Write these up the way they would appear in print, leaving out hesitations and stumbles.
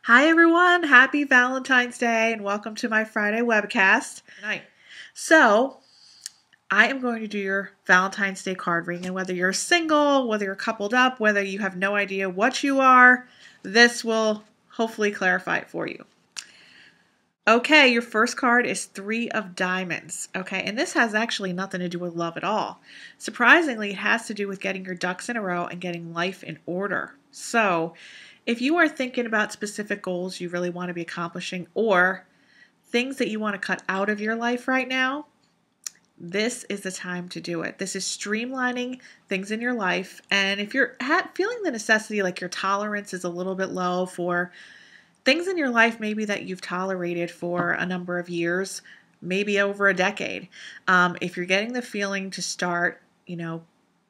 Hi everyone, happy Valentine's Day and welcome to my Friday webcast. Tonight. So, I am going to do your Valentine's Day card reading, and whether you're single, whether you're coupled up, whether you have no idea what you are, this will hopefully clarify it for you. Okay, your first card is Three of Diamonds. Okay, and this has actually nothing to do with love at all. Surprisingly, it has to do with getting your ducks in a row and getting life in order. So, if you are thinking about specific goals you really want to be accomplishing or things that you want to cut out of your life right now, this is the time to do it. This is streamlining things in your life. And if you're feeling the necessity, like your tolerance is a little bit low for things in your life maybe that you've tolerated for a number of years, maybe over a decade. If you're getting the feeling to start,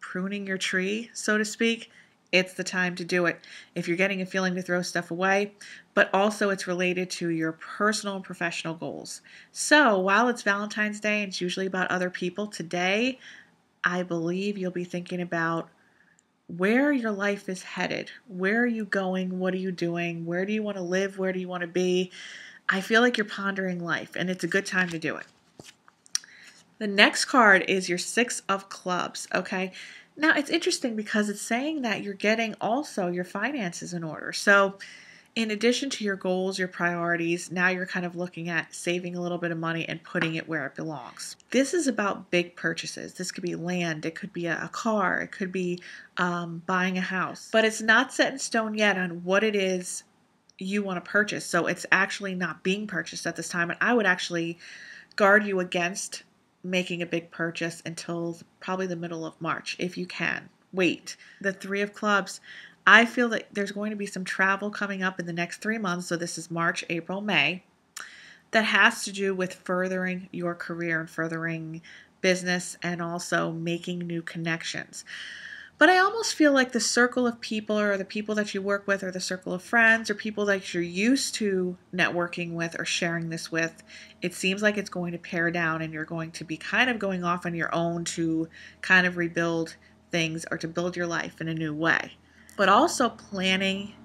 pruning your tree, so to speak, it's the time to do it. If you're getting a feeling to throw stuff away, but also it's related to your personal and professional goals. So while it's Valentine's Day and it's usually about other people, today I believe you'll be thinking about where your life is headed. Where are you going? What are you doing? Where do you want to live? Where do you want to be? I feel like you're pondering life, and it's a good time to do it. The next card is your Six of Clubs, okay? Now, it's interesting because it's saying that you're getting also your finances in order. So, in addition to your goals, your priorities, now you're kind of looking at saving a little bit of money and putting it where it belongs. This is about big purchases. This could be land, it could be a car, it could be buying a house. But it's not set in stone yet on what it is you want to purchase. So it's actually not being purchased at this time. And I would actually guard you against making a big purchase until probably the middle of March, if you can. Wait. The Three of Clubs. I feel that there's going to be some travel coming up in the next 3 months. So this is March, April, May. That has to do with furthering your career and furthering business and also making new connections. But I almost feel like the circle of people or the people that you work with or the circle of friends or people that you're used to networking with or sharing this with, it seems like it's going to pare down and you're going to be kind of going off on your own to kind of rebuild things or to build your life in a new way. But also planning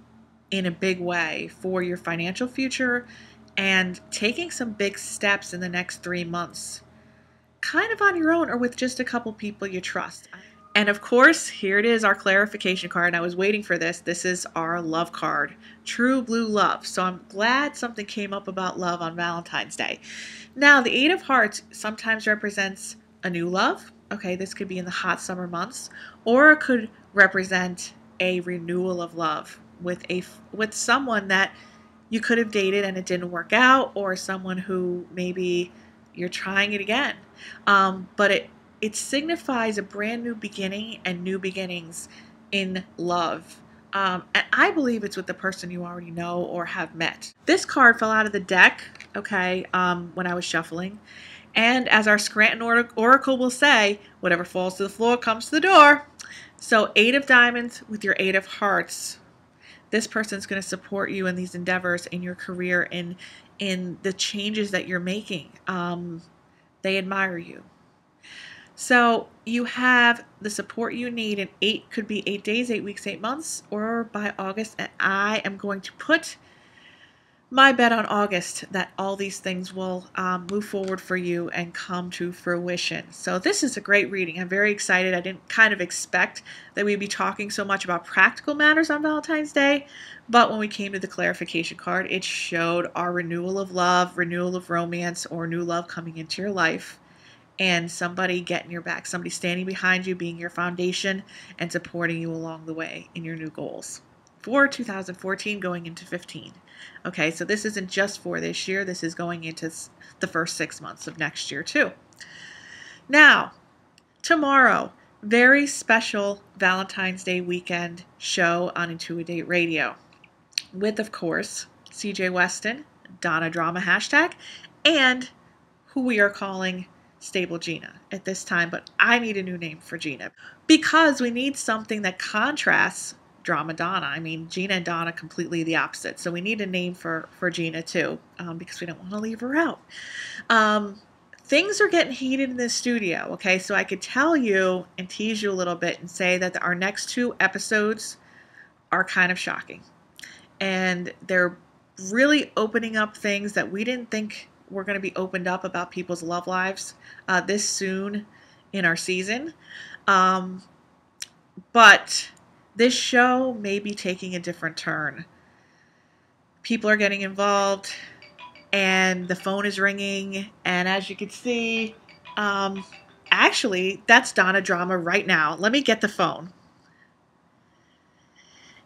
in a big way for your financial future and taking some big steps in the next 3 months, kind of on your own or with just a couple people you trust. And of course, here it is, our clarification card. I was waiting for this. This is our love card, True Blue Love. So I'm glad something came up about love on Valentine's Day. Now, the Eight of Hearts sometimes represents a new love. Okay, this could be in the hot summer months, or it could represent a renewal of love with someone that you could have dated and it didn't work out, or someone who maybe you're trying it again. But it signifies a brand new beginning and new beginnings in love. And I believe it's with the person you already know or have met. This card fell out of the deck, okay, when I was shuffling. And as our Scranton Oracle will say, whatever falls to the floor comes to the door. So Eight of Diamonds with your Eight of Hearts. This person's going to support you in these endeavors in your career, in the changes that you're making. They admire you. So you have the support you need, and 8 could be 8 days, 8 weeks, 8 months, or by August. And I am going to put my bet on August that all these things will move forward for you and come to fruition. So this is a great reading. I'm very excited. I didn't kind of expect that we'd be talking so much about practical matters on Valentine's Day, but when we came to the clarification card, it showed our renewal of love, renewal of romance, or new love coming into your life. And somebody getting your back, somebody standing behind you, being your foundation, and supporting you along the way in your new goals for 2014 going into 15. Okay, so this isn't just for this year. This is going into the first 6 months of next year too. Now, tomorrow, very special Valentine's Day weekend show on Intuitive Radio with, of course, CJ Weston, Donna Drama hashtag, and who we are calling Stable Gina at this time, but I need a new name for Gina because we need something that contrasts Drama Donna. I mean, Gina and Donna completely the opposite, so we need a name for Gina too, because we don't want to leave her out. Things are getting heated in the studio, okay? So I could tell you and tease you a little bit and say that our next 2 episodes are kind of shocking, and they're really opening up things that we didn't think were going to be opened up about people's love lives this soon in our season. But this show may be taking a different turn. People are getting involved, and the phone is ringing, and as you can see, actually, that's Donna Drama right now. Let me get the phone.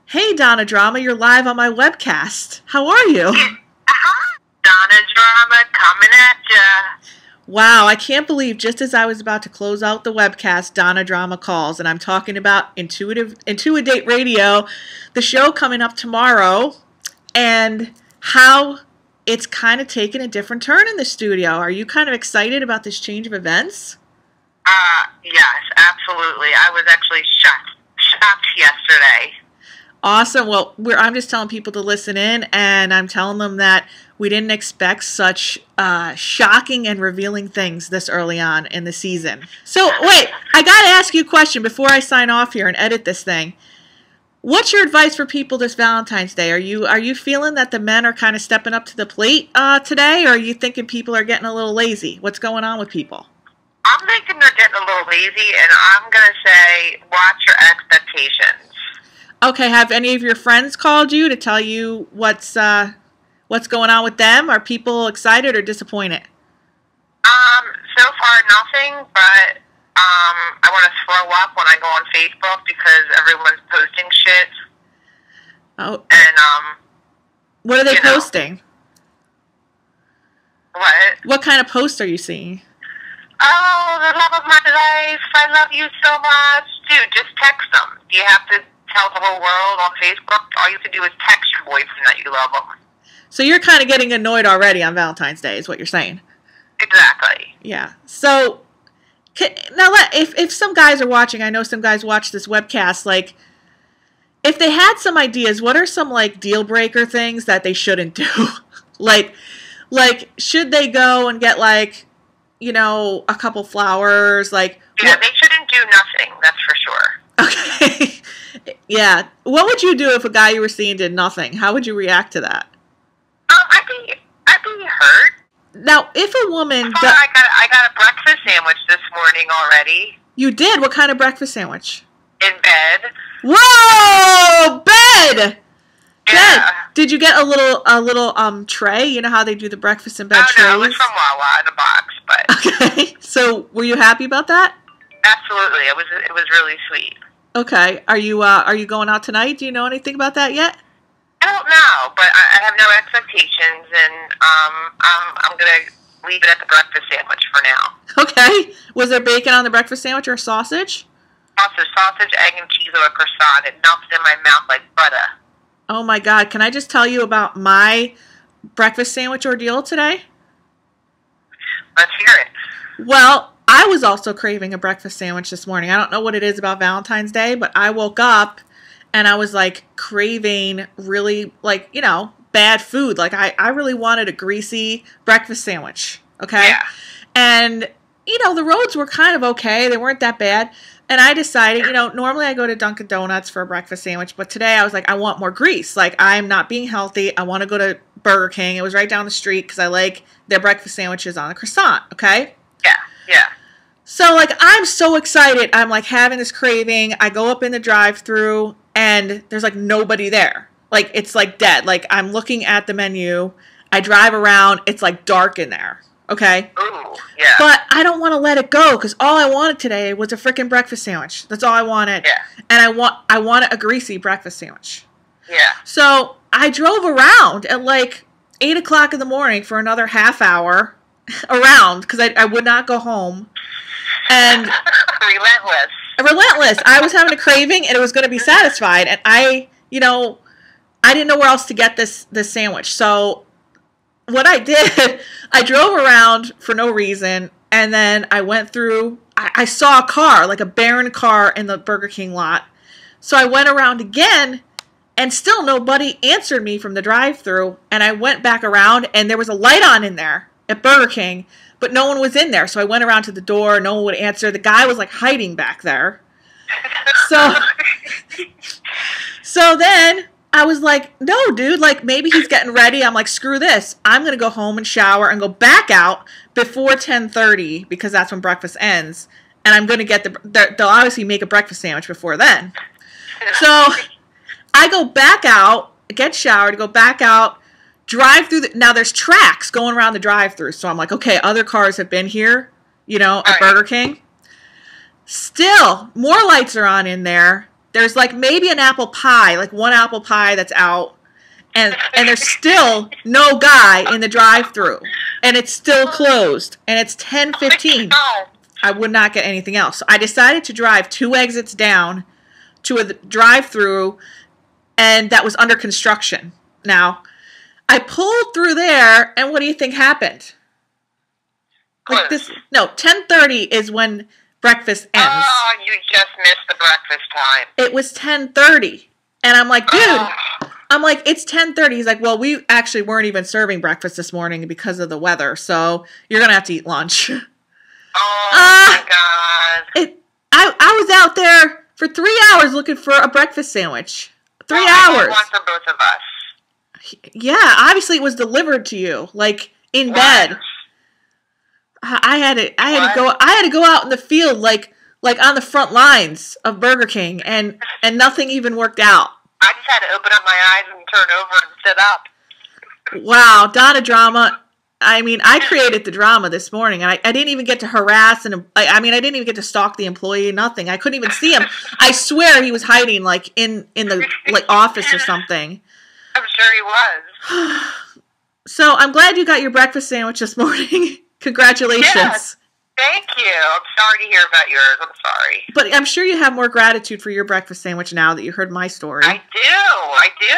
Hey, Donna Drama, you're live on my webcast. How are you? Donna Drama coming at ya. Wow, I can't believe just as I was about to close out the webcast, Donna Drama calls, and I'm talking about Intuit Radio, the show coming up tomorrow, and how it's kind of taken a different turn in the studio. Are you kind of excited about this change of events? Yes, absolutely. I was actually shocked yesterday. Awesome. Well, I'm just telling people to listen in, and I'm telling them that we didn't expect such shocking and revealing things this early on in the season. So, wait, I got to ask you a question before I sign off here and edit this thing. What's your advice for people this Valentine's Day? Are you feeling that the men are kind of stepping up to the plate today, or are you thinking people are getting a little lazy? What's going on with people? I'm thinking they're getting a little lazy, and I'm going to say watch your expectations. Okay, have any of your friends called you to tell you what's going on with them? Are people excited or disappointed? So far nothing, but I want to throw up when I go on Facebook because everyone's posting shit. Oh. And what are they posting? What? What kind of posts are you seeing? Oh, the love of my life. I love you so much. Dude, just text them. Do you have to tell the whole world on Facebook? All you have to do is text your boyfriend that you love him. So you're kind of getting annoyed already on Valentine's Day is what you're saying. Exactly. Yeah. So now if some guys are watching, I know some guys watch this webcast, like if they had some ideas, what are some like deal breaker things that they shouldn't do? like should they go and get like, you know, a couple flowers? Like yeah, they shouldn't do nothing, that's for sure. Okay. Yeah. What would you do if a guy you were seeing did nothing? How would you react to that? I'd be hurt. Now, if a woman... I got a breakfast sandwich this morning already. You did? What kind of breakfast sandwich? In bed. Whoa! Bed! Yeah. Bed! Did you get a little tray? You know how they do the breakfast in bed trays? No, it was from Wawa in a box, but... Okay. So, were you happy about that? Absolutely. It was really sweet. Okay. Are you going out tonight? Do you know anything about that yet? I don't know, but I have no expectations, and I'm going to leave it at the breakfast sandwich for now. Okay. Was there bacon on the breakfast sandwich or sausage? Sausage, egg, and cheese or a croissant. It melted in my mouth like butter. Oh, my God. Can I just tell you about my breakfast sandwich ordeal today? Let's hear it. Well, I was also craving a breakfast sandwich this morning. I don't know what it is about Valentine's Day, but I woke up and I was like craving really like, you know, bad food. Like I really wanted a greasy breakfast sandwich. Okay. Yeah. And, you know, the roads were kind of okay. They weren't that bad. And I decided, you know, normally I go to Dunkin' Donuts for a breakfast sandwich, but today I was like, I want more grease. Like I'm not being healthy. I want to go to Burger King. It was right down the street because I like their breakfast sandwiches on a croissant. Okay. Yeah. Yeah. So, like, I'm so excited. I'm, like, having this craving. I go up in the drive-thru, and there's, like, nobody there. Like, it's, like, dead. Like, I'm looking at the menu. I drive around. It's, like, dark in there. Okay? Ooh, yeah. But I don't want to let it go, because all I wanted today was a freaking breakfast sandwich. That's all I wanted. Yeah. And I wanted a greasy breakfast sandwich. Yeah. So, I drove around at, like, 8 o'clock in the morning for another half hour around, because I would not go home. And relentless. I was having a craving, and it was going to be satisfied. And I didn't know where else to get this sandwich. So what I did, I drove around for no reason, and then I went through. I saw a car, like a barren car, in the Burger King lot. So I went around again, and still nobody answered me from the drive-thru. And I went back around, and there was a light on in there at Burger King. But no one was in there, so I went around to the door. No one would answer. The guy was, like, hiding back there. So then I was like, no, dude, like maybe he's getting ready. I'm like, screw this. I'm going to go home and shower and go back out before 10:30 because that's when breakfast ends. And I'm going to get they'll obviously make a breakfast sandwich before then. So I go back out, get showered, go back out, drive through. Now there's tracks going around the drive-thru. So I'm like, okay, other cars have been here, at Burger King. Still, more lights are on in there. There's like maybe an apple pie, like one apple pie that's out. And there's still no guy in the drive-thru. And it's still closed. And it's 10:15. I would not get anything else. So I decided to drive 2 exits down to a drive-thru, and that was under construction. Now, I pulled through there, and what do you think happened? Like 10:30 is when breakfast ends. Oh, you just missed the breakfast time. It was 10:30. And I'm like, dude, it's 10:30. He's like, well, we actually weren't even serving breakfast this morning because of the weather, so you're going to have to eat lunch. Oh, my God. I was out there for 3 hours looking for a breakfast sandwich. 3 hours. One for both of us. Yeah, obviously it was delivered to you, like in bed. I had to go out in the field, like on the front lines of Burger King, and nothing even worked out. I just had to open up my eyes and turn over and sit up. Wow, Donna drama. I mean, I created the drama this morning, and I didn't even get to harass, and I didn't even get to stalk the employee. Nothing. I couldn't even see him. I swear he was hiding, like in the office or something. I'm sure he was. So I'm glad you got your breakfast sandwich this morning. Congratulations. Yes, thank you. I'm sorry to hear about yours. I'm sorry. But I'm sure you have more gratitude for your breakfast sandwich now that you heard my story. I do.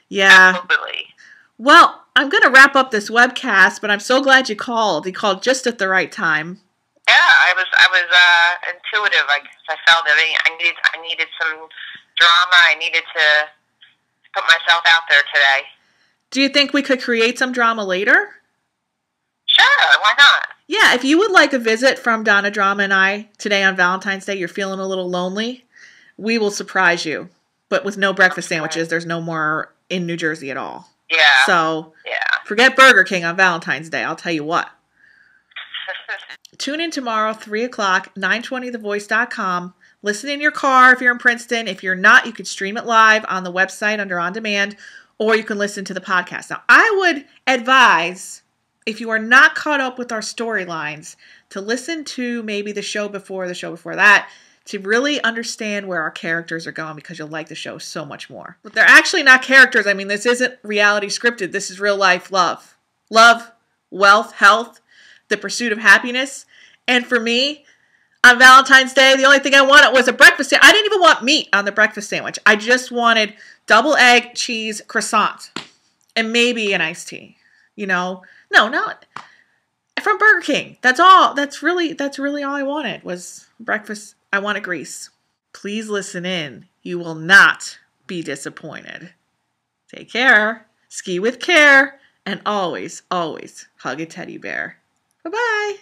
Yeah. Absolutely. Well, I'm going to wrap up this webcast, but I'm so glad you called. You called just at the right time. Yeah, I was intuitive. I felt it. I needed some drama. I needed to put myself out there today. Do you think we could create some drama later? Sure, why not? Yeah, if you would like a visit from Donna Drama and I today on Valentine's Day, you're feeling a little lonely, we will surprise you. But with no breakfast sandwiches, there's no more in New Jersey at all. Yeah. So, forget Burger King on Valentine's Day, I'll tell you what. Tune in tomorrow, 3 o'clock, 920thevoice.com. Listen in your car if you're in Princeton. If you're not, you can stream it live on the website under On Demand, or you can listen to the podcast. Now, I would advise, if you are not caught up with our storylines, to listen to maybe the show before that, to really understand where our characters are going, because you'll like the show so much more. But they're actually not characters. I mean, this isn't reality scripted. This is real life love. Love, wealth, health, the pursuit of happiness. And for me, on Valentine's Day, the only thing I wanted was a breakfast sandwich. I didn't even want meat on the breakfast sandwich. I just wanted double egg, cheese, croissant, and maybe an iced tea. No, not from Burger King. That's all. That's really all I wanted was breakfast. I wanted grease. Please listen in. You will not be disappointed. Take care. Ski with care. And always, always hug a teddy bear. Bye-bye.